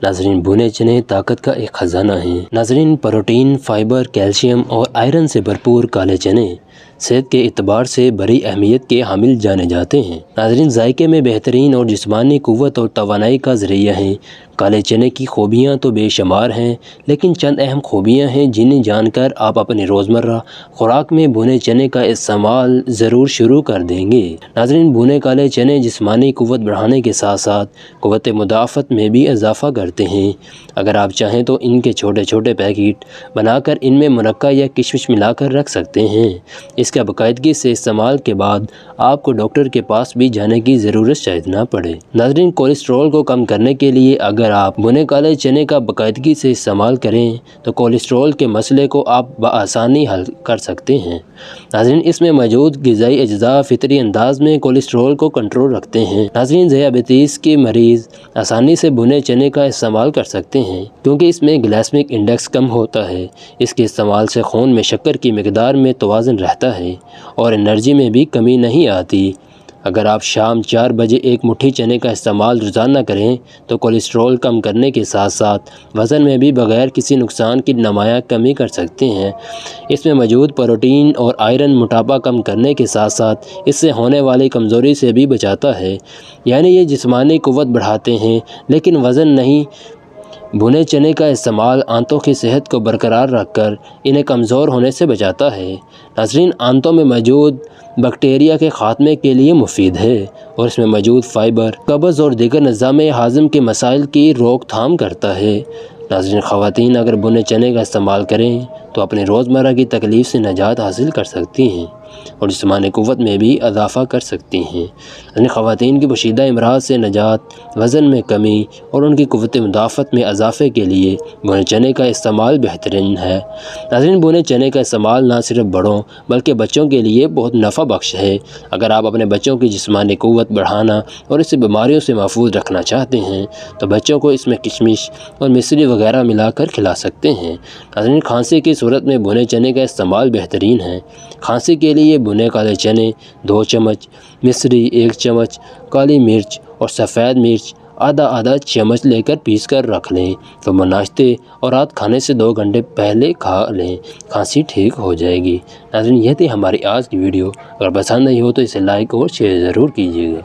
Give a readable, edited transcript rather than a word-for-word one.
ناظرین، بھنے چنے طاقت کا ایک خزانہ ہیں۔ ناظرین، پروٹین، فائبر، کیلشیم اور آئرن سے بھرپور کالے چنے صحت کے اعتبار سے بڑی اہمیت کے حامل جانے جاتے ہیں۔ ناظرین، ذائقے میں بہترین اور جسمانی قوت اور توانائی کا ذریعہ ہیں۔ کالے چنے کی خوبیاں تو بے شمار ہیں، لیکن چند اہم خوبیاں ہیں جنہیں جان کر آپ اپنی روزمرہ خوراک میں بھنے چنے کا استعمال ضرور شروع کر دیں گے۔ ناظرین، بھنے کالے چنے جسمانی قوت بڑھانے کے ساتھ ساتھ قوت مدافعت میں بھی اضافہ کرتے ہیں۔ اگر آپ چاہیں تو ان کے چھوٹے چھوٹے پیکٹ بنا کر ان میں منقع یا کشمش ملا کر رکھ سکتے ہیں۔ اس کا باقاعدگی سے استعمال کے بعد آپ کو ڈاکٹر کے پاس بھی جانے کی ضرورت شاید نہ پڑے۔ ناظرین، کولیسٹرول کو کم کرنے کے لیے اگر آپ بھنے کالے چنے کا باقاعدگی سے استعمال کریں تو کولیسٹرول کے مسئلے کو آپ بآسانی حل کر سکتے ہیں۔ ناظرین، اس میں موجود غذائی اجزاء فطری انداز میں کولیسٹرول کو کنٹرول رکھتے ہیں۔ ناظرین، ذیابیطس کے مریض آسانی سے بھنے چنے کا استعمال کر سکتے ہیں کیونکہ اس میں گلائسیمک انڈیکس کم ہوتا ہے۔ اس کے استعمال سے خون میں شکر کی مقدار میں توازن رہتا ہے اور انرجی میں بھی کمی نہیں آتی۔ اگر آپ شام 4 بجے ایک مٹھی چنے کا استعمال روزانہ کریں تو کولیسٹرول کم کرنے کے ساتھ ساتھ وزن میں بھی بغیر کسی نقصان کی نمایاں کمی کر سکتے ہیں۔ اس میں موجود پروٹین اور آئرن موٹاپا کم کرنے کے ساتھ ساتھ اس سے ہونے والی کمزوری سے بھی بچاتا ہے، یعنی یہ جسمانی قوت بڑھاتے ہیں لیکن وزن نہیں۔ بھنے چنے کا استعمال آنتوں کی صحت کو برقرار رکھ کر انہیں کمزور ہونے سے بچاتا ہے۔ ناظرین، آنتوں میں موجود بیکٹیریا کے خاتمے کے لیے مفید ہے اور اس میں موجود فائبر قبض اور دیگر نظام ہاضم کے مسائل کی روک تھام کرتا ہے۔ ناظرین، خواتین اگر بھنے چنے کا استعمال کریں تو اپنے روزمرہ کی تکلیف سے نجات حاصل کر سکتی ہیں اور جسمانی قوت میں بھی اضافہ کر سکتی ہیں۔ یعنی خواتین کی پوشیدہ امراض سے نجات، وزن میں کمی اور ان کی قوت مدافعت میں اضافے کے لیے بھنے چنے کا استعمال بہترین ہے۔ ناظرین، بھنے چنے کا استعمال نہ صرف بڑوں بلکہ بچوں کے لیے بہت نفع بخش ہے۔ اگر آپ اپنے بچوں کی جسمانی قوت بڑھانا اور اسے بیماریوں سے محفوظ رکھنا چاہتے ہیں تو بچوں کو اس میں کشمش اور مصری وغیرہ ملا کر کھلا سکتے ہیں۔ ناظرین، کھانسی کی صورت میں بھنے چنے کا استعمال بہترین ہے۔ کھانسی کے لیے بھنے کالے چنے 2 چمچ، مصری 1 چمچ، کالی مرچ اور سفید مرچ آدھا چمچ لے کر پیس کر رکھ لیں تو ناشتے اور رات کھانے سے 2 گھنٹے پہلے کھا لیں، کھانسی ٹھیک ہو جائے گی۔ ناظرین، یہ تھی ہماری آج کی ویڈیو۔ اگر پسند نہیں ہو تو اسے لائک اور شیئر ضرور کیجیے گا۔